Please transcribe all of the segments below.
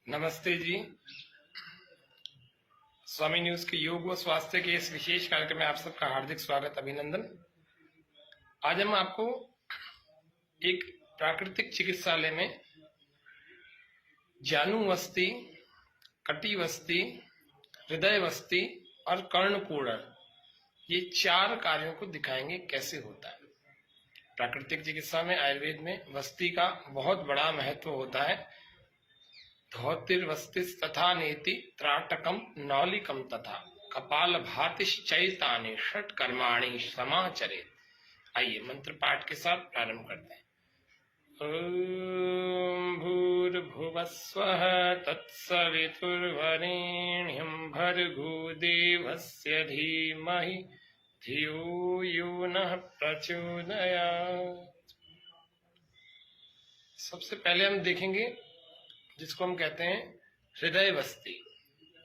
नमस्ते जी। स्वामी न्यूज के योग व स्वास्थ्य के इस विशेष कार्यक्रम में आप सबका हार्दिक स्वागत, अभिनंदन। आज हम आपको एक प्राकृतिक चिकित्सालय में जानुवस्ती, कटिवस्ती, हृदयवस्ती और कर्णपूरण, ये 4 कार्यों को दिखाएंगे कैसे होता है। प्राकृतिक चिकित्सा में, आयुर्वेद में वस्ती का बहुत बड़ा महत्व होता है। धौतिर्वस्तिस् तथा नेति त्राटकम नौलिकम तथा कपाल भातिश्चैतानि षट कर्माणि समाचरेत्। आइए मंत्र पाठ के साथ प्रारंभ करते हैं। ओम भूर्भुवस्वः तत्सवितुर्वरेण्यं भर्गो देवस्य धीमहि धियो यो नः प्रचोदयात्। सबसे पहले हम देखेंगे जिसको हम कहते हैं हृदयवस्ती।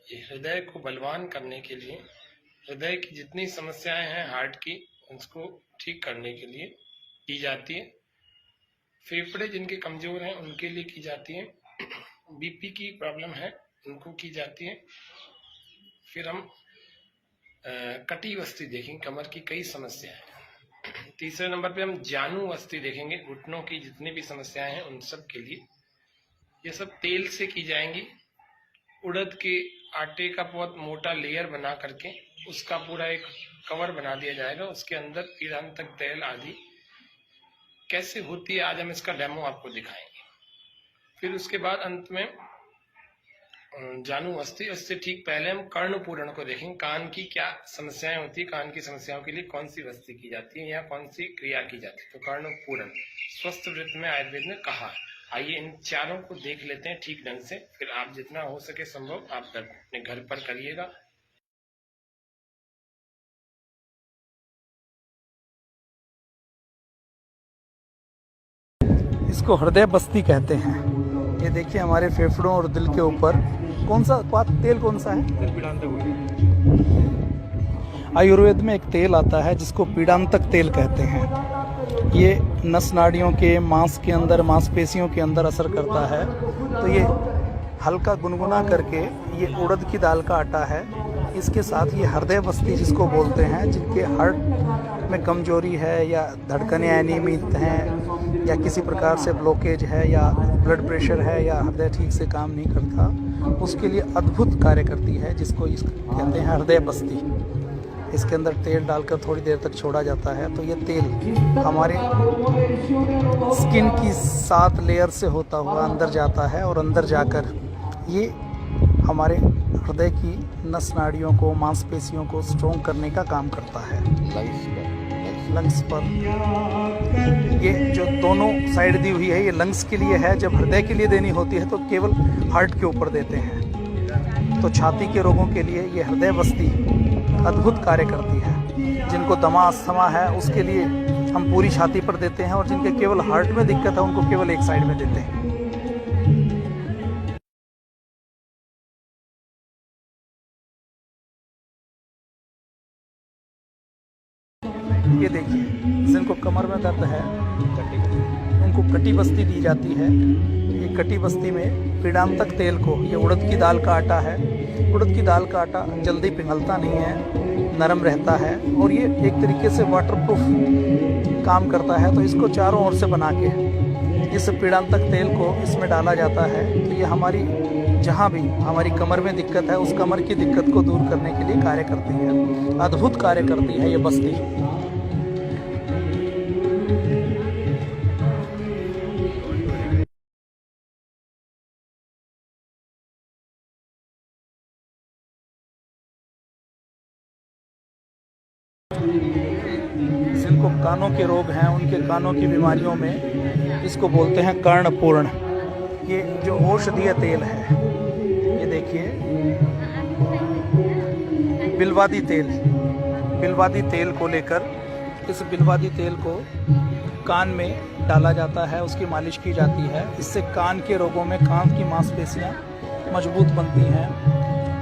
ये हृदय को बलवान करने के लिए, हृदय की जितनी समस्याएं हैं हार्ट की, उसको ठीक करने के लिए की जाती है। फेफड़े जिनके कमजोर हैं उनके लिए की जाती है। बीपी की प्रॉब्लम है उनको की जाती है। फिर हम कटिवस्ती देखेंगे, कमर की कई समस्याएं हैं। तीसरे नंबर पे हम जानुवस्ती देखेंगे, घुटनों की जितनी भी समस्याएं हैं उन सब के लिए। ये सब तेल से की जाएंगी। उड़द के आटे का बहुत मोटा लेयर बना करके उसका पूरा एक कवर बना दिया जाएगा, उसके अंदर पीड़ांतक तेल आदि कैसे होती है आज हम इसका डेमो आपको दिखाएंगे। फिर उसके बाद अंत में जानुवस्ती। उससे ठीक पहले हम कर्णपूरण को देखेंगे। कान की क्या समस्याएं होती है, कान की समस्याओं के लिए कौन सी वस्ती की जाती है या कौन सी क्रिया की जाती है। तो कर्णपूरण स्वस्थ वृत्त में आयुर्वेद में कहा है। आइए इन चारों को देख लेते हैं ठीक ढंग से, फिर आप जितना हो सके संभव आप अपने घर पर करिएगा। इसको हृदय बस्ती कहते हैं। ये देखिए हमारे फेफड़ों और दिल के ऊपर कौन सा तेल कौन सा है? आयुर्वेद में एक तेल आता है जिसको पीड़ांतक तेल कहते हैं। ये नस नाड़ियों के मांस के अंदर, मांसपेशियों के अंदर असर करता है। तो ये हल्का गुनगुना करके, ये उड़द की दाल का आटा है। इसके साथ ये हृदय बस्ती जिसको बोलते हैं, जिनके हार्ट में कमजोरी है या धड़कनें अनियमित हैं या किसी प्रकार से ब्लॉकेज है या ब्लड प्रेशर है या हृदय ठीक से काम नहीं करता, उसके लिए अद्भुत कार्य करती है, जिसको कहते हैं हृदय बस्ती। इसके अंदर तेल डालकर थोड़ी देर तक छोड़ा जाता है। तो ये तेल हमारे स्किन की 7 लेयर से होता हुआ अंदर जाता है और अंदर जाकर ये हमारे हृदय की नस नाड़ियों को, मांसपेशियों को स्ट्रॉन्ग करने का काम करता है। लंग्स पर ये जो दोनों साइड दी हुई है, ये लंग्स के लिए है। जब हृदय के लिए देनी होती है तो केवल हार्ट के ऊपर देते हैं। तो छाती के रोगों के लिए ये हृदय बस्ती अद्भुत कार्य करती है। जिनको दमा अस्थमा है उसके लिए हम पूरी छाती पर देते हैं, और जिनके केवल हार्ट में दिक्कत है उनको केवल एक साइड में देते हैं। ये देखिए, जिनको कमर में दर्द है उनको कटी बस्ती दी जाती है। ये कटी बस्ती में पीड़ांतक तेल को, ये उड़द की दाल का आटा है। उड़द की दाल का आटा जल्दी पिघलता नहीं है, नरम रहता है और ये एक तरीके से वाटरप्रूफ काम करता है। तो इसको चारों ओर से बना के इस पीड़ांतक तेल को इसमें डाला जाता है। तो ये हमारी जहाँ भी हमारी कमर में दिक्कत है उस कमर की दिक्कत को दूर करने के लिए कार्य करती है। अद्भुत कार्य करती है ये बस्ती। जिनको कानों के रोग हैं उनके कानों की बीमारियों में इसको बोलते हैं कर्णपूर्ण। ये जो औषधीय तेल है, ये देखिए बिलवादी तेल को लेकर, इस बिलवादी तेल को कान में डाला जाता है, उसकी मालिश की जाती है। इससे कान के रोगों में कान की मांसपेशियां मजबूत बनती हैं।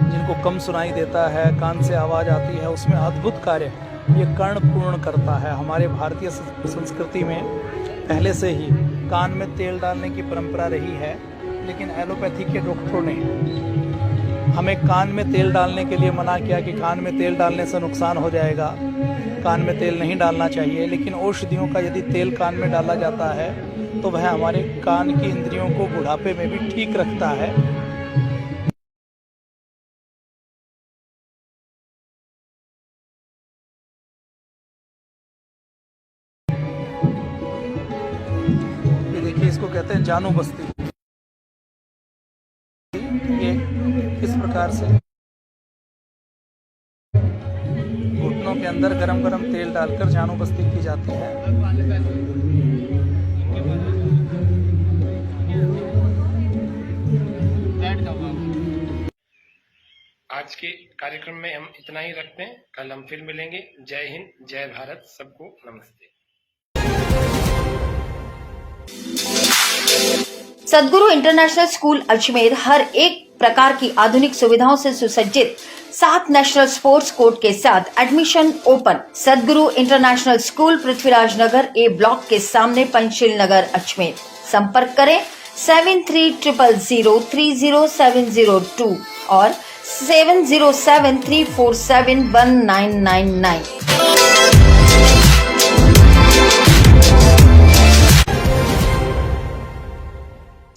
जिनको कम सुनाई देता है, कान से आवाज़ आती है, उसमें अद्भुत कार्य ये कर्णपूर्ण करता है। हमारे भारतीय संस्कृति में पहले से ही कान में तेल डालने की परंपरा रही है। लेकिन एलोपैथी के डॉक्टरों ने हमें कान में तेल डालने के लिए मना किया कि कान में तेल डालने से नुकसान हो जाएगा, कान में तेल नहीं डालना चाहिए। लेकिन औषधियों का यदि तेल कान में डाला जाता है तो वह हमारे कान की इंद्रियों को बुढ़ापे में भी ठीक रखता है। ये देखिए, इसको कहते हैं जानू बस्ती। ये इस प्रकार से घुटनों के अंदर गरम गरम तेल डालकर जानू बस्ती की जाती है। आज के कार्यक्रम में हम इतना ही रखते हैं। कल हम फिर मिलेंगे। जय हिंद, जय भारत, सबको नमस्ते। सदगुरु इंटरनेशनल स्कूल अजमेर हर एक प्रकार की आधुनिक सुविधाओं से सुसज्जित 7 नेशनल स्पोर्ट्स कोर्ट के साथ एडमिशन ओपन। सदगुरु इंटरनेशनल स्कूल पृथ्वीराज नगर ए ब्लॉक के सामने पंचशील नगर अजमेर। संपर्क करें 7300030702 और 7073471999।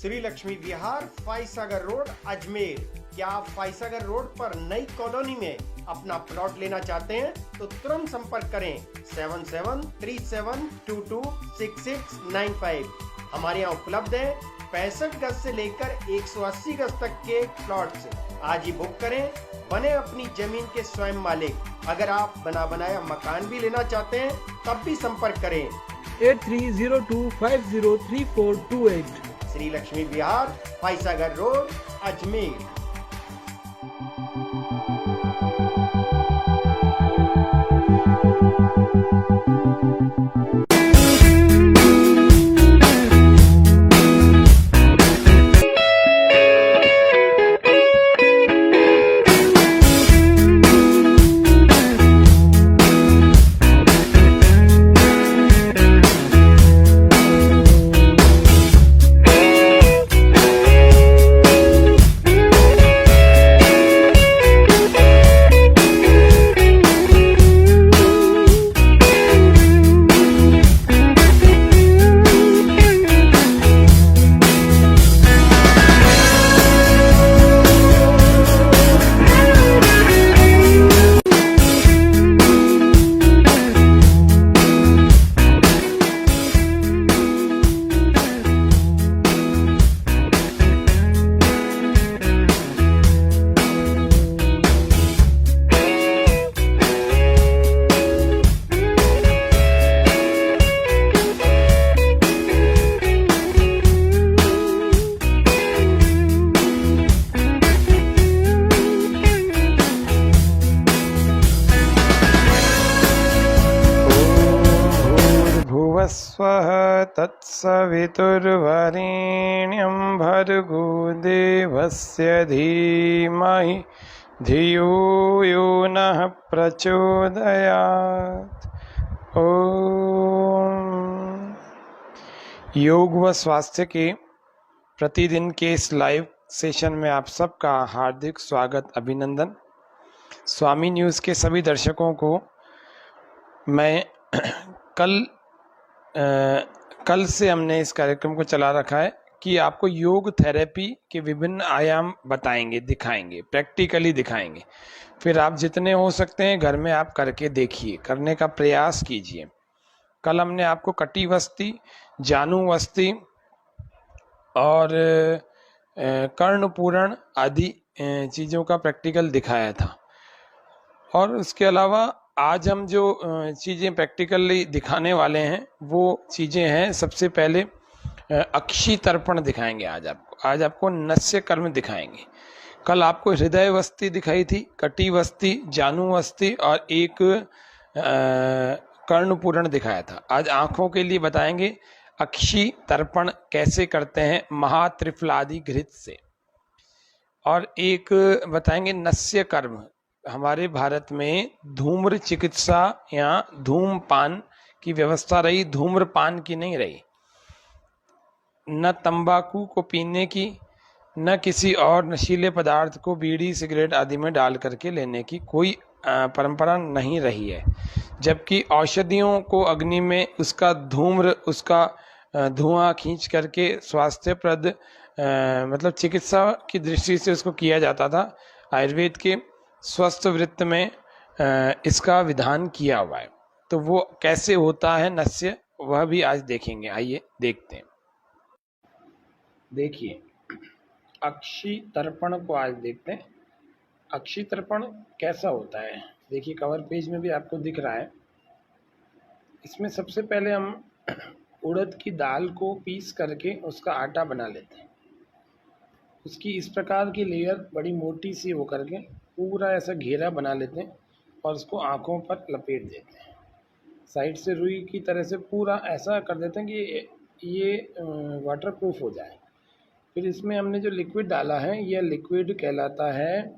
श्री लक्ष्मी विहार, फाइसागर रोड, अजमेर। क्या आप फाइसागर रोड पर नई कॉलोनी में अपना प्लॉट लेना चाहते हैं तो तुरंत संपर्क करें 7737226695। हमारे यहाँ उपलब्ध है 65 गज से लेकर 180 गज तक के प्लॉट्स। आज ही बुक करें, बने अपनी जमीन के स्वयं मालिक। अगर आप बना बनाया मकान भी लेना चाहते हैं तब भी संपर्क करें 8302503428। श्री लक्ष्मी विहार, फाइसागर रोड, अजमेर। स्वः तत्सवितुर्वरेण्यं भर्गो देवस्य धीमहि धियो यो नः प्रचोदयात्। ओम। योग व स्वास्थ्य के प्रतिदिन के इस लाइव सेशन में आप सबका हार्दिक स्वागत, अभिनंदन। स्वामी न्यूज़ के सभी दर्शकों को मैं कल से हमने इस कार्यक्रम को चला रखा है कि आपको योग थेरेपी के विभिन्न आयाम बताएंगे, दिखाएंगे, प्रैक्टिकली दिखाएंगे। फिर आप जितने हो सकते हैं घर में आप करके देखिए, करने का प्रयास कीजिए। कल हमने आपको कटिवस्ती, जानुवस्ती और कर्णपूरण आदि चीज़ों का प्रैक्टिकल दिखाया था। और उसके अलावा आज हम जो चीज़ें प्रैक्टिकली दिखाने वाले हैं वो चीज़ें हैं, सबसे पहले अक्षी तर्पण दिखाएंगे। आज आपको नस्य कर्म दिखाएंगे। कल आपको हृदय वस्ती दिखाई थी, कटिवस्ती, जानुवस्ती और एक कर्णपूरण दिखाया था। आज आँखों के लिए बताएंगे अक्षी तर्पण कैसे करते हैं महात्रिफलादि घृत से। और एक बताएंगे नस्य कर्म। हमारे भारत में धूम्र चिकित्सा या धूमपान की व्यवस्था रही, धूम्रपान की नहीं रही। न तंबाकू को पीने की, न किसी और नशीले पदार्थ को बीड़ी सिगरेट आदि में डाल करके लेने की कोई परंपरा नहीं रही है। जबकि औषधियों को अग्नि में उसका धुआं खींच करके स्वास्थ्यप्रद मतलब चिकित्सा की दृष्टि से उसको किया जाता था। आयुर्वेद के स्वस्थ वृत्त में इसका विधान किया हुआ है। तो वो कैसे होता है नस्य, वह भी आज देखेंगे। आइए देखते हैं। देखिए, अक्षी तर्पण को आज देखते हैं। अक्षी तर्पण कैसा होता है, देखिए कवर पेज में भी आपको दिख रहा है। इसमें सबसे पहले हम उड़द की दाल को पीस करके उसका आटा बना लेते हैं। उसकी इस प्रकार की लेयर बड़ी मोटी सी हो करके पूरा ऐसा घेरा बना लेते हैं और उसको आँखों पर लपेट देते हैं। साइड से रुई की तरह से पूरा ऐसा कर देते हैं कि ये वाटर प्रूफ हो जाए। फिर इसमें हमने जो लिक्विड डाला है, यह लिक्विड कहलाता है,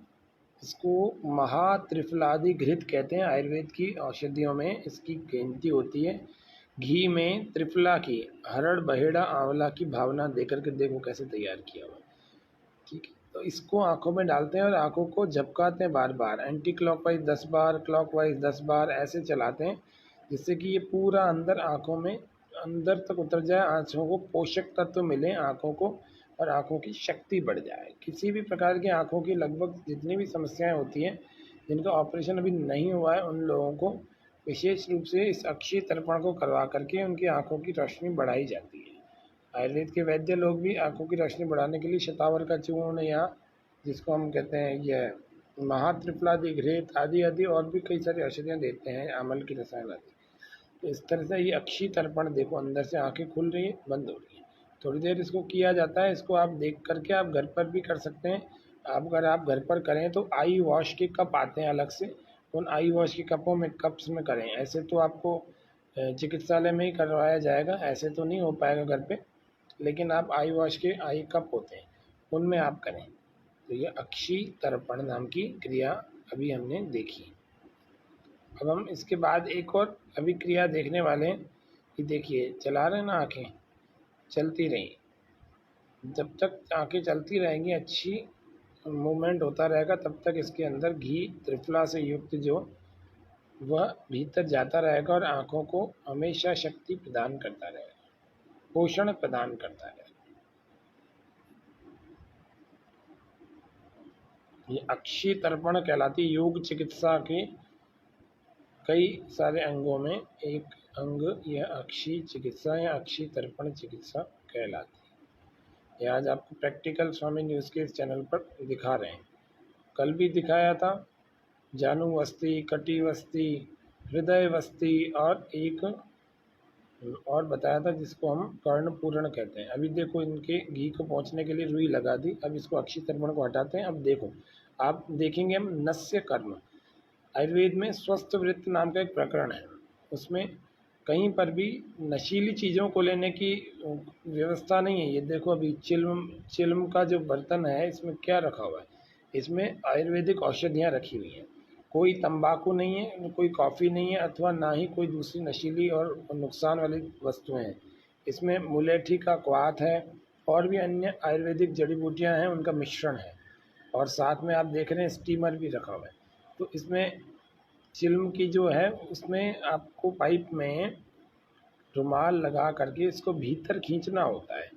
इसको महात्रिफलादि घृत कहते हैं। आयुर्वेद की औषधियों में इसकी गिनती होती है। घी में त्रिफला की हरड़ बहेड़ा आंवला की भावना देकर के देखो कैसे तैयार किया हुआ। ठीक है, तो इसको आंखों में डालते हैं और आंखों को झपकाते हैं बार बार, एंटी क्लॉकवाइज 10 बार, क्लॉकवाइज 10 बार ऐसे चलाते हैं, जिससे कि ये पूरा अंदर आंखों में अंदर तक उतर जाए, आँखों को पोषक तत्व मिले आंखों को और आंखों की शक्ति बढ़ जाए। किसी भी प्रकार की आंखों की लगभग जितनी भी समस्याएं होती हैं, जिनका ऑपरेशन अभी नहीं हुआ है, उन लोगों को विशेष रूप से इस अक्षीय तर्पण को करवा करके उनकी आंखों की रोशनी बढ़ाई जाती है। आयुर्वेद के वैद्य लोग भी आंखों की रोशनी बढ़ाने के लिए शतावर का चूर्ण या जिसको हम कहते हैं यह महात्रिफलादि घृत आदि आदि और भी कई सारी औषधियाँ देते हैं, अमल की रसायन आदि। तो इस तरह से ये अक्षी तर्पण देखो, अंदर से आंखें खुल रही है, बंद हो रही है, थोड़ी देर इसको किया जाता है। इसको आप देख करके आप घर पर भी कर सकते हैं। अगर आप घर पर करें तो आई वॉश के कप आते हैं अलग से, उन आई वॉश के कपों में कप्स में करें। ऐसे तो आपको चिकित्सालय में ही करवाया जाएगा, ऐसे तो नहीं हो पाएगा घर पे, लेकिन आप आई वॉश के आई कप होते हैं उनमें आप करें। तो ये अक्षी तर्पण नाम की क्रिया अभी हमने देखी। अब हम इसके बाद एक और अभी क्रिया देखने वाले हैं कि देखिए चला रहे ना, आँखें चलती रही, जब तक आँखें चलती रहेंगी, अच्छी मूवमेंट होता रहेगा, तब तक इसके अंदर घी त्रिफला से युक्त जो वह भीतर जाता रहेगा और आँखों को हमेशा शक्ति प्रदान करता रहेगा, पोषण प्रदान करता रहेगा। ये अक्षी तर्पण कहलाती है। योग चिकित्सा के कई सारे अंगों में एक अंग यह अक्षी चिकित्सा या अक्षी तर्पण चिकित्सा कहलाती है। यह आज आपको प्रैक्टिकल स्वामी न्यूज़ के इस चैनल पर दिखा रहे हैं। कल भी दिखाया था जानू वस्ती, कटी वस्ती, हृदय वस्ती और एक और बताया था जिसको हम कर्ण पूर्ण कहते हैं। अभी देखो इनके घी को पहुँचने के लिए रुई लगा दी। अब इसको अक्षी तर्पण को हटाते हैं। अब देखो आप देखेंगे हम नस्य कर्म। आयुर्वेद में स्वस्थ वृत्त नाम का एक प्रकरण है, उसमें कहीं पर भी नशीली चीज़ों को लेने की व्यवस्था नहीं है। ये देखो अभी चिल्म का जो बर्तन है, इसमें क्या रखा हुआ है, इसमें आयुर्वेदिक औषधियाँ रखी हुई हैं। कोई तंबाकू नहीं है, कोई कॉफ़ी नहीं है, अथवा ना ही कोई दूसरी नशीली और नुकसान वाली वस्तुएं हैं। इसमें मुलेठी का क्वाथ है और भी अन्य आयुर्वेदिक जड़ी बूटियाँ हैं, उनका मिश्रण है। और साथ में आप देख रहे हैं स्टीमर भी रखा हुआ है। तो इसमें चिल्म की जो है उसमें आपको पाइप में रुमाल लगा करके इसको भीतर खींचना होता है।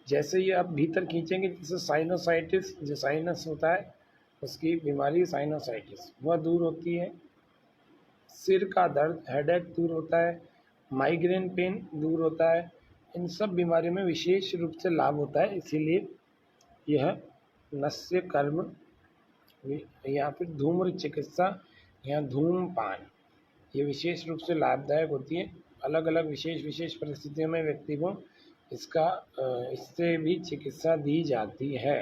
जैसे ही आप भीतर खींचेंगे, जैसे साइनोसाइटिस जो साइनस होता है उसकी बीमारी साइनोसाइटिस वह दूर होती है, सिर का दर्द हेडेक दूर होता है, माइग्रेन पेन दूर होता है। इन सब बीमारियों में विशेष रूप से लाभ होता है। इसीलिए यह नस्य कर्म या फिर धूम्र चिकित्सा या धूमपान ये विशेष रूप से लाभदायक होती है। अलग अलग विशेष परिस्थितियों में व्यक्ति को इससे भी चिकित्सा दी जाती है।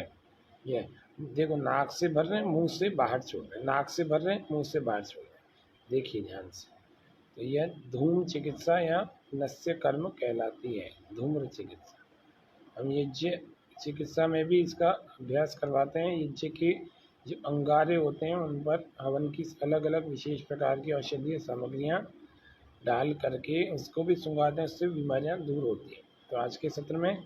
यह देखो नाक से भर रहे हैं, मुंह से बाहर छोड़ रहे हैं, नाक से भर रहे हैं, मुंह से बाहर छोड़ रहे हैं। देखिए ध्यान से, तो यह धूम चिकित्सा या नस्य कर्म कहलाती है, धूम्र चिकित्सा। हम यज्ञ चिकित्सा में भी इसका अभ्यास करवाते हैं। यज्ञ के जो अंगारे होते हैं उन पर हवन की अलग अलग विशेष प्रकार की औषधीय सामग्रियाँ डाल करके उसको भी सुंघाते हैं, उससे बीमारियाँ दूर होती हैं। तो आज के सत्र में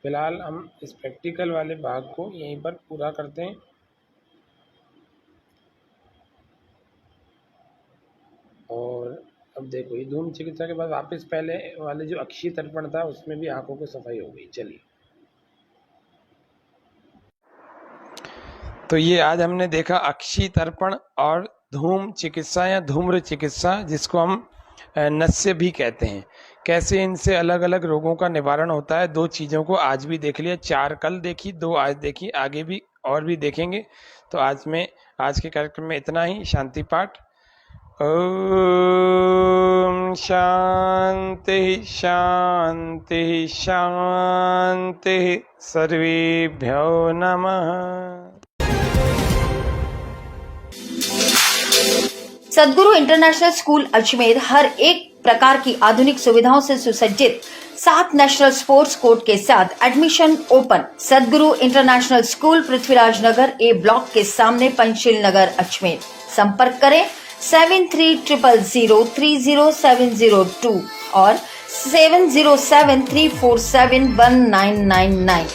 फिलहाल हम इस प्रैक्टिकल वाले भाग को यहीं पर पूरा करते हैं। और अब देखो ये धूम चिकित्सा के बाद वापस पहले वाले जो अक्षीय तर्पण था उसमें भी आंखों की सफाई हो गई। चलिए, तो ये आज हमने देखा अक्षीय तर्पण और धूम चिकित्सा या धूम्र चिकित्सा, जिसको हम नस्य भी कहते हैं। कैसे इनसे अलग अलग रोगों का निवारण होता है। 2 चीज़ों को आज भी देख लिया, 4 कल देखी, 2 आज देखी, आगे भी और भी देखेंगे। तो आज के कार्यक्रम में इतना ही। शांति पाठ। ओम शांति शांति शांति। सर्वेभ्यो नमः। सदगुरु इंटरनेशनल स्कूल अजमेर हर एक प्रकार की आधुनिक सुविधाओं से सुसज्जित 7 नेशनल स्पोर्ट्स कोर्ट के साथ एडमिशन ओपन। सदगुरु इंटरनेशनल स्कूल पृथ्वीराज नगर ए ब्लॉक के सामने पंचशील नगर अजमेर। संपर्क करें 7300030702 और 7073471999।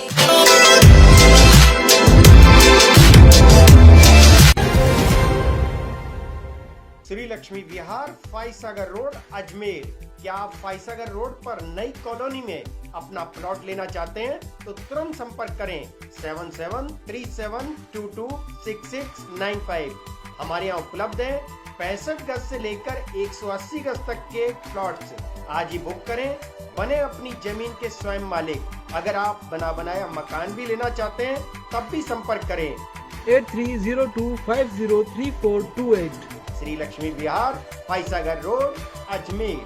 श्री लक्ष्मी विहार, फाइसागर रोड, अजमेर। क्या आप फाइसागर रोड पर नई कॉलोनी में अपना प्लॉट लेना चाहते हैं तो तुरंत संपर्क करें 7737226695। हमारे यहाँ उपलब्ध है 65 गज से लेकर 180 गज तक के प्लॉट्स। आज ही बुक करें, बने अपनी जमीन के स्वयं मालिक। अगर आप बना बनाया मकान भी लेना चाहते हैं तब भी संपर्क करें 8302503428। श्री लक्ष्मी विहार, फाइसागर रोड, अजमेर।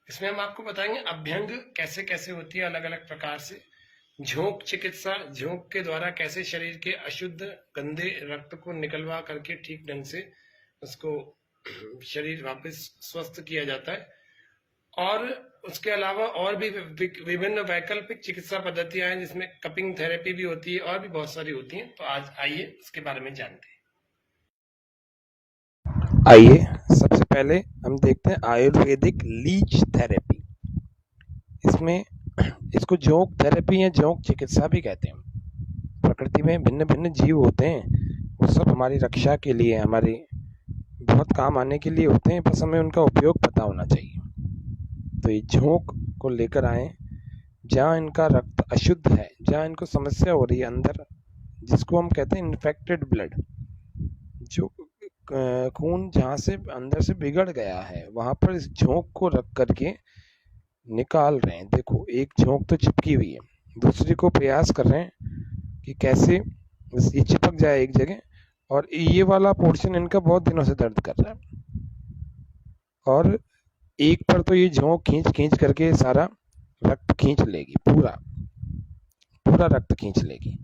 इसमें हम आपको बताएंगे अभ्यंग कैसे कैसे होती है अलग अलग प्रकार से। झोंक चिकित्सा, झोंक के द्वारा कैसे शरीर के अशुद्ध गंदे रक्त को निकलवा करके ठीक ढंग से उसको शरीर वापस स्वस्थ किया जाता है। और उसके अलावा और भी विभिन्न वैकल्पिक चिकित्सा पद्धतियां हैं जिसमें कपिंग थेरेपी भी होती है और भी बहुत सारी होती हैं। तो आज आइए उसके बारे में जानते हैं। आइए सबसे पहले हम देखते हैं आयुर्वेदिक लीच थेरेपी। इसमें इसको जोंक थेरेपी या जोंक चिकित्सा भी कहते हैं। प्रकृति में भिन्न भिन्न जीव होते हैं, वो सब हमारी रक्षा के लिए, हमारी बहुत काम आने के लिए होते हैं, बस हमें उनका उपयोग पता होना चाहिए। तो ये झोंक को लेकर आए जहाँ इनका रक्त अशुद्ध है, जहाँ इनको समस्या हो रही है अंदर, जिसको हम कहते हैं इन्फेक्टेड ब्लड, जो खून जहाँ से अंदर से बिगड़ गया है, वहां पर इस झोंक को रख करके निकाल रहे हैं। देखो एक झोंक तो चिपकी हुई है, दूसरी को प्रयास कर रहे हैं कि कैसे ये चिपक जाए एक जगह। और ये वाला पोर्शन इनका बहुत दिनों से दर्द कर रहा है, और एक पर तो ये झोंक खींच खींच करके सारा रक्त खींच लेगी, पूरा रक्त खींच लेगी।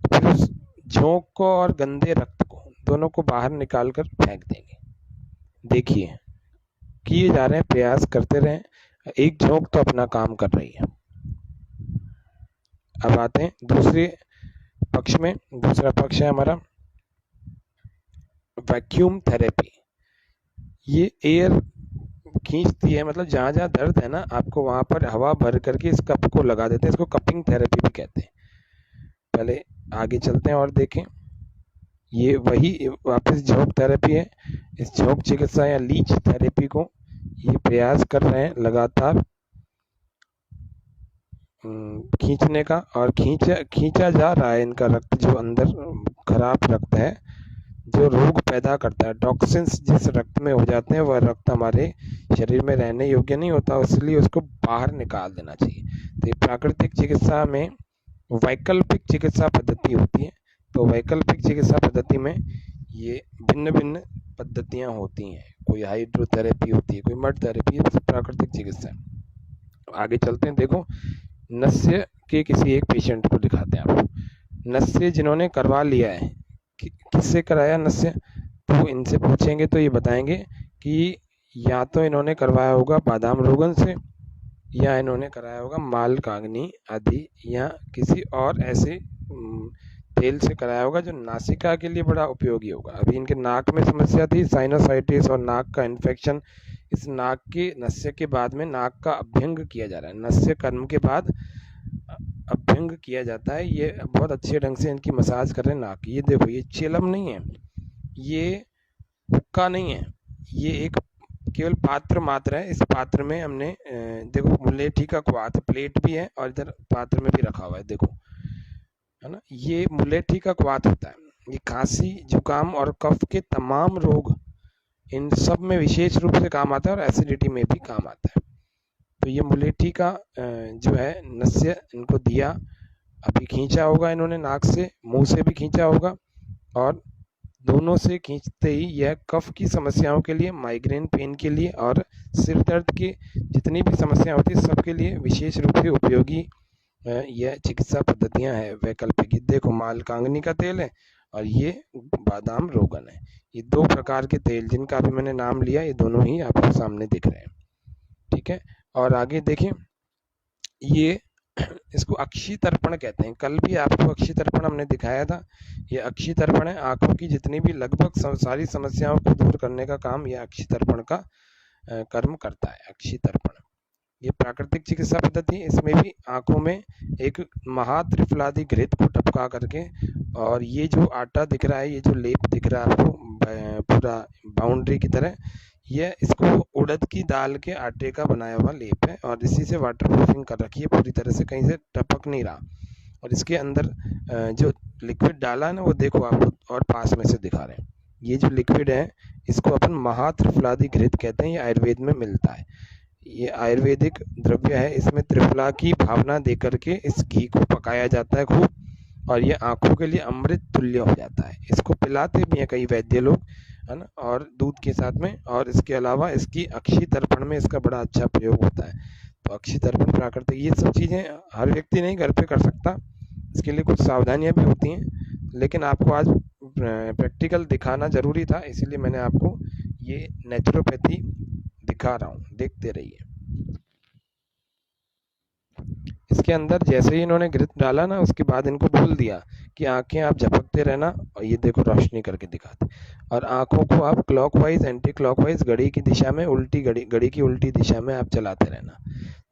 फिर उस झोंक को और गंदे रक्त को दोनों को बाहर निकाल कर फेंक देंगे। देखिए किए जा रहे हैं, प्रयास करते रहें। एक झोंक तो अपना काम कर रही है। अब आते हैं दूसरे पक्ष में। दूसरा पक्ष है हमारा वैक्यूम थेरेपी। ये एयर खींचती है, मतलब जहाँ जहाँ दर्द है ना, आपको वहाँ पर हवा भर करके इस कप को लगा देते हैं। इसको कपिंग थेरेपी भी कहते हैं। पहले आगे चलते हैं और देखें। ये वही वापस झोंक थेरेपी है। इस झोंक चिकित्सा या लीच थेरेपी को ये प्रयास कर रहे हैं लगातार खींचने का, और खींचा जा रहा है इनका रक्त, जो अंदर खराब रक्त है, जो रोग पैदा करता है। टॉक्सिन्स जिस रक्त में हो जाते हैं वह रक्त हमारे शरीर में रहने योग्य नहीं होता, इसलिए उसको बाहर निकाल देना चाहिए। तो ये प्राकृतिक चिकित्सा में वैकल्पिक चिकित्सा पद्धति होती है। तो वैकल्पिक चिकित्सा पद्धति में ये भिन्न भिन्न पद्धतियां होती हैं। कोई हाइड्रोथेरेपी होती है, कोई मड थेरेपी, ये सब प्राकृतिक चिकित्सा है। आगे चलते हैं। देखो, नस्य के किसी एक पेशेंट को दिखाते हैं आपको। नस्य जिन्होंने करवा लिया है, किससे कराया नस्य, तो इनसे पूछेंगे तो ये बताएंगे कि या तो इन्होंने करवाया होगा बादाम रोगन से, या इन्होंने कराया होगा मालकाग्नि आदि, या किसी और ऐसे तेल से कराया होगा जो नासिका के लिए बड़ा उपयोगी होगा। अभी इनके नाक में समस्या थी, साइनोसाइटिस और नाक का इन्फेक्शन। इस नाक के नस्य के बाद में नाक का अभ्यंग किया जा रहा है। नस्य कर्म के बाद अभ्यंग किया जाता है। ये बहुत अच्छे ढंग से इनकी मसाज कर रहे हैं नाक की। ये देखो, ये चिलम नहीं है, ये हुक्का नहीं है, ये एक केवल पात्र मात्र है। इस पात्र में हमने देखो मुलेठी का क्वाथ प्लेट भी है और इधर पात्र में भी रखा हुआ है, देखो, है ना। ये मुलेठी का क्वाथ होता है। ये खांसी, जुकाम और कफ के तमाम रोग, इन सब में विशेष रूप से काम आता है, और एसिडिटी में भी काम आता है। तो ये मुलेठी का जो है नस्य इनको दिया। अभी खींचा होगा इन्होंने, नाक से, मुंह से भी खींचा होगा, और दोनों से खींचते ही यह कफ की समस्याओं के लिए, माइग्रेन पेन के लिए और सिर दर्द की जितनी भी समस्याएं होती है सबके लिए विशेष रूप से उपयोगी यह चिकित्सा पद्धतियां हैं वैकल्पिक। देखो, मालकांगनी का तेल है और ये बादाम रोगन है। ये दो प्रकार के तेल जिनका भी मैंने नाम लिया, ये दोनों ही आपको सामने दिख रहे हैं, ठीक है। और आगे देखें, ये इसको अक्षी तर्पण कहते हैं। कल भी आपको अक्षी तर्पण हमने दिखाया था। ये अक्षी तर्पण है, आंखों की जितनी भी लगभग सारी समस्याओं को दूर करने का काम यह अक्षी तर्पण का कर्म करता है। अक्षी तर्पण ये प्राकृतिक चिकित्सा पद्धति, इसमें भी आंखों में एक महात्रिफलादि घृत को टपका करके, और ये जो आटा दिख रहा है, ये जो लेप दिख रहा है आपको पूरा बाउंड्री की तरह, ये इसको उड़द की दाल के आटे का बनाया हुआ लेप है, और इसी से वाटर प्रूफिंग कर रखी है पूरी तरह से, कहीं से टपक नहीं रहा। और इसके अंदर जो लिक्विड डाला है ना, वो देखो आपको और पास में से दिखा रहे हैं। ये जो लिक्विड है इसको अपन महात्रिफलादि घृत कहते हैं। ये आयुर्वेद में मिलता है। ये आयुर्वेदिक द्रव्य है। इसमें त्रिफला की भावना देकर के इस घी को पकाया जाता है खूब, और ये आंखों के लिए अमृत तुल्य हो जाता है। इसको पिलाते भी हैं कई वैद्य लोग, है ना, और दूध के साथ में। और इसके अलावा इसकी अक्षी तर्पण में इसका बड़ा अच्छा प्रयोग होता है। तो अक्षी तर्पण प्राकृतिक, ये सब चीज़ें हर व्यक्ति नहीं घर पे कर सकता, इसके लिए कुछ सावधानियां भी होती हैं। लेकिन आपको आज प्रैक्टिकल दिखाना जरूरी था, इसीलिए मैंने आपको ये नेचुरोपैथी दिखा रहा हूँ, देखते रहिए। इसके अंदर जैसे ही इन्होंने घृत डाला ना, उसके बाद इनको बोल दिया कि आंखें आप झपकते रहना, और ये देखो रोशनी करके दिखाते, और आंखों को आप क्लॉकवाइज एंटी क्लॉकवाइज घड़ी की दिशा में, उल्टी घड़ी की उल्टी दिशा में आप चलाते रहना,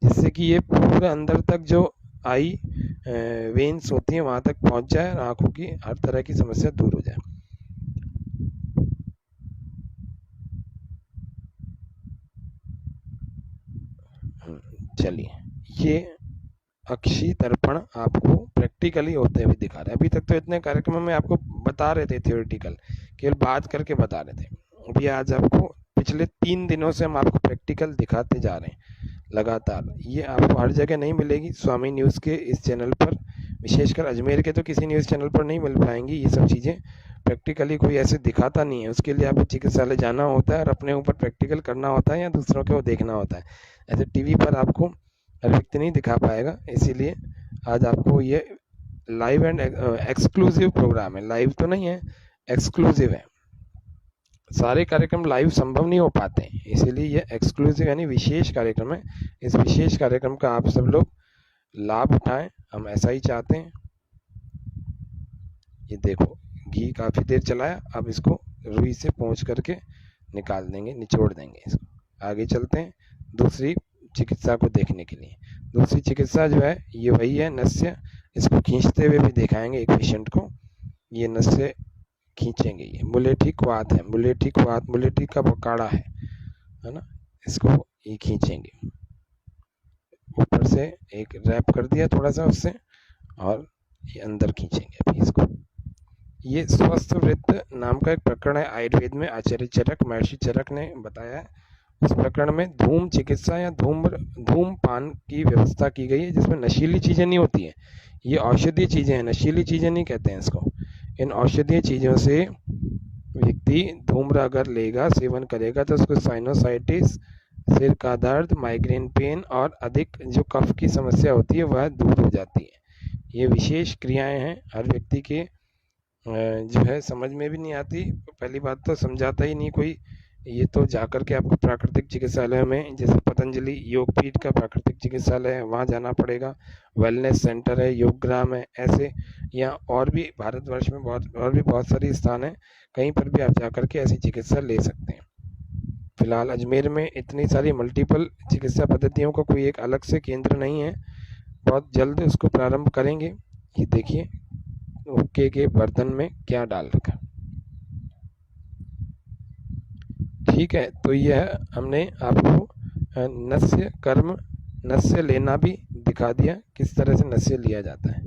जिससे कि ये पूरे अंदर तक जो आई वेन्स होती हैं वहां तक पहुंच जाए, और आंखों की हर तरह की समस्या दूर हो जाए। चलिए, ये अक्षी तर्पण आपको प्रैक्टिकली होते हुए दिखा रहे हैं। अभी तक तो इतने कार्यक्रम में आपको बता रहे थे, थियोरिटिकल केवल बात करके बता रहे थे। अभी आज आपको पिछले 3 दिनों से हम आपको प्रैक्टिकल दिखाते जा रहे हैं लगातार। ये आपको हर जगह नहीं मिलेगी। स्वामी न्यूज़ के इस चैनल पर, विशेषकर अजमेर के तो किसी न्यूज़ चैनल पर नहीं मिल पाएंगी ये सब चीज़ें। प्रैक्टिकली कोई ऐसे दिखाता नहीं है। उसके लिए आपको चिकित्सालय जाना होता है और अपने ऊपर प्रैक्टिकल करना होता है, या दूसरों को देखना होता है। ऐसे टीवी पर आपको हर व्यक्ति नहीं दिखा पाएगा। इसीलिए आज आपको ये लाइव एंड एक्सक्लूसिव प्रोग्राम है। लाइव तो नहीं है, एक्सक्लूसिव है। सारे कार्यक्रम लाइव संभव नहीं हो पाते हैं, इसीलिए ये एक्सक्लूसिव यानी विशेष कार्यक्रम है। इस विशेष कार्यक्रम का आप सब लोग लाभ उठाएं, हम ऐसा ही चाहते हैं। ये देखो, घी काफी देर चलाया, अब इसको रुई से पोंछ करके निकाल देंगे, निचोड़ देंगे इसको। आगे चलते हैं दूसरी चिकित्सा को देखने के लिए। दूसरी चिकित्सा जो है ये वही है, नस्य। इसको खींचते हुए भी दिखाएंगे एक पेशेंट को। ये नस्य खींचेंगे। ये मुलेठिक वात है, मुलेठिक वात, मुलेठिक का काढ़ा है ना, इसको ये खींचेंगे। ऊपर से एक रैप कर दिया थोड़ा सा उससे, और ये अंदर खींचेंगे अभी इसको। ये स्वस्थ वृत्त नाम का एक प्रकरण है आयुर्वेद में, आचार्य चरक, महर्षि चरक ने बताया है। उस प्रकरण में धूम चिकित्सा या धूमपान की व्यवस्था की गई है, जिसमें नशीली चीजें नहीं होती हैं। ये औषधीय चीजें हैं, नशीली चीजें नहीं कहते हैं इसको। इन औषधीय चीजों से व्यक्ति धूम्र अगर लेगा, सेवन करेगा, तो उसको साइनोसाइटिस, सिर का दर्द, माइग्रेन पेन और अधिक जो कफ की समस्या होती है वह दूर हो जाती है। ये विशेष क्रियाएं हैं, हर व्यक्ति के जो है समझ में भी नहीं आती। पहली बात तो समझाता ही नहीं कोई। ये तो जाकर के आपको प्राकृतिक चिकित्सालय में, जैसे पतंजलि योगपीठ का प्राकृतिक चिकित्सालय है, वहाँ जाना पड़ेगा। वेलनेस सेंटर है, योगग्राम है, ऐसे यहाँ और भी भारतवर्ष में बहुत सारे स्थान हैं, कहीं पर भी आप जाकर के ऐसी चिकित्सा ले सकते हैं। फिलहाल अजमेर में इतनी सारी मल्टीपल चिकित्सा पद्धतियों का कोई एक अलग से केंद्र नहीं है, बहुत जल्द उसको प्रारंभ करेंगे। ये देखिए हुक्के के बर्तन में क्या डाल रखा। ठीक है, तो यह हमने आपको नस्य कर्म, नस्य लेना भी दिखा दिया, किस तरह से नस्य लिया जाता है।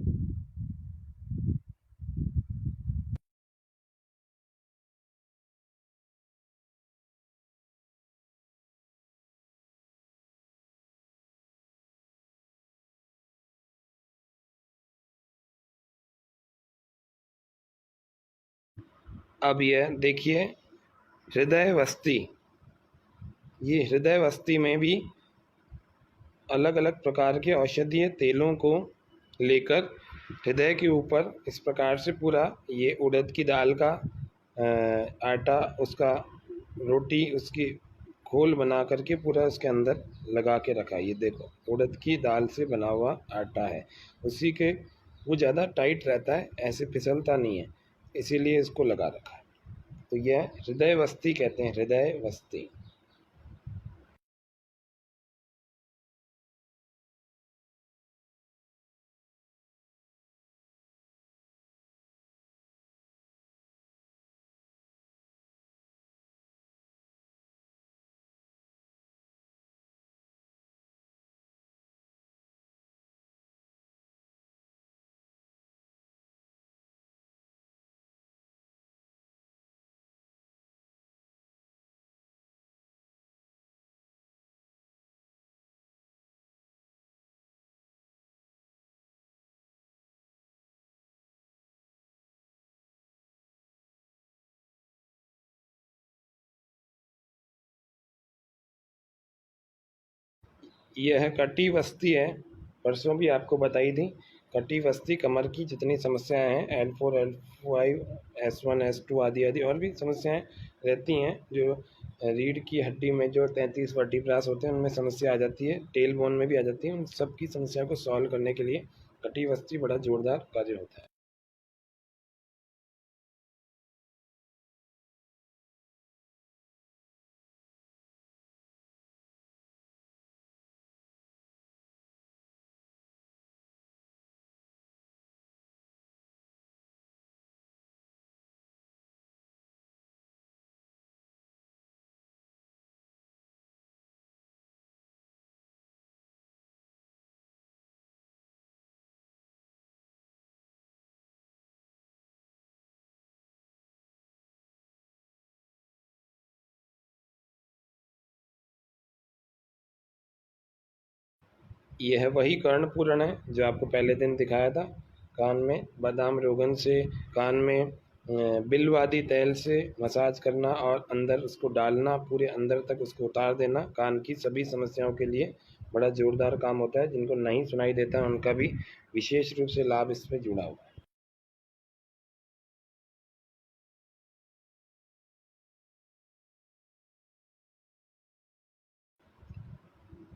अब यह देखिए हृदय वस्ती। ये हृदय वस्ती में भी अलग अलग प्रकार के औषधीय तेलों को लेकर हृदय के ऊपर इस प्रकार से पूरा ये उड़द की दाल का आटा, उसका रोटी, उसकी घोल बना करके पूरा उसके अंदर लगा के रखा। ये देखो उड़द की दाल से बना हुआ आटा है, उसी के वो ज़्यादा टाइट रहता है, ऐसे फिसलता नहीं है, इसीलिए इसको लगा रखा है। तो यह हृदय वस्ती कहते हैं, हृदय वस्ती। यह कटी वस्ती है, परसों भी आपको बताई थी। कटी वस्ती कमर की जितनी समस्याएं हैं, L4, L5, S1, S2 आदि आदि और भी समस्याएं रहती हैं, जो रीढ़ की हड्डी में जो 33 वर्टिब्रास होते हैं उनमें समस्या आ जाती है, टेल बोन में भी आ जाती है। उन सब की समस्या को सॉल्व करने के लिए कटी वस्ती बड़ा जोरदार कार्य होता है। यह वही कर्णपूरण है जो आपको पहले दिन दिखाया था। कान में बादाम रोगन से, कान में बिल्वादी तेल से मसाज करना और अंदर उसको डालना, पूरे अंदर तक उसको उतार देना, कान की सभी समस्याओं के लिए बड़ा जोरदार काम होता है। जिनको नहीं सुनाई देता उनका भी विशेष रूप से लाभ इसमें जुड़ा हुआ है।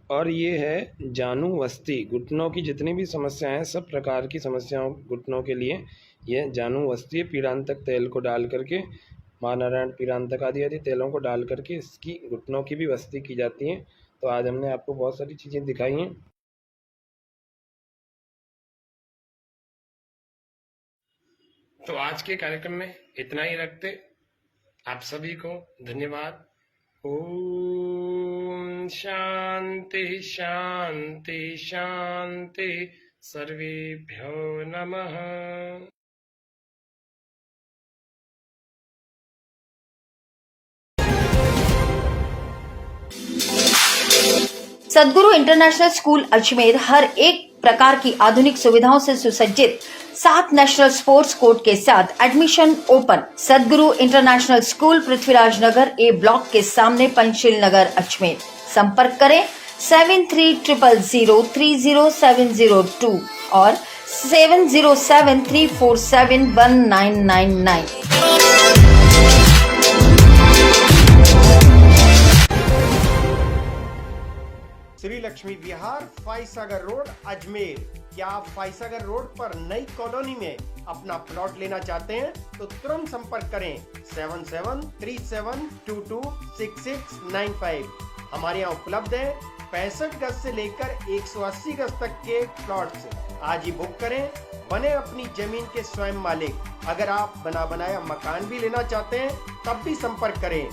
और ये है जानू वस्ती। घुटनों की जितनी भी समस्याएं हैं, सब प्रकार की समस्याओं घुटनों के लिए यह जानू वस्ती पीड़ांतक तेल को डाल करके महानारायण, पीरांतक आदि आदि तेलों को डाल करके इसकी घुटनों की भी वस्ती की जाती है। तो आज हमने आपको बहुत सारी चीज़ें दिखाई हैं। तो आज के कार्यक्रम में इतना ही रखते। आप सभी को धन्यवाद। ओम शांति शांति शांति, सर्वेभ्यो नमः। सदगुरु इंटरनेशनल स्कूल अजमेर हर एक प्रकार की आधुनिक सुविधाओं से सुसज्जित 7 नेशनल स्पोर्ट्स कोर्ट के साथ एडमिशन ओपन। सदगुरु इंटरनेशनल स्कूल पृथ्वीराज नगर ए ब्लॉक के सामने, पंचशील नगर, अजमेर। संपर्क करें 7300030702 और 7073471999। श्री लक्ष्मी विहार, फाइसागर रोड, अजमेर। क्या आप फाइसागर रोड पर नई कॉलोनी में अपना प्लॉट लेना चाहते हैं तो तुरंत संपर्क करें 7737226695। हमारे यहाँ उपलब्ध है 65 गज से लेकर 180 गज तक के प्लॉट्स। आज ही बुक करें, बने अपनी जमीन के स्वयं मालिक। अगर आप बना बनाया मकान भी लेना चाहते हैं तब भी संपर्क करें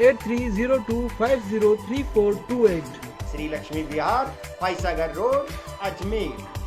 8302503428। श्री लक्ष्मी विहार, फाइसागर रोड, अजमेर।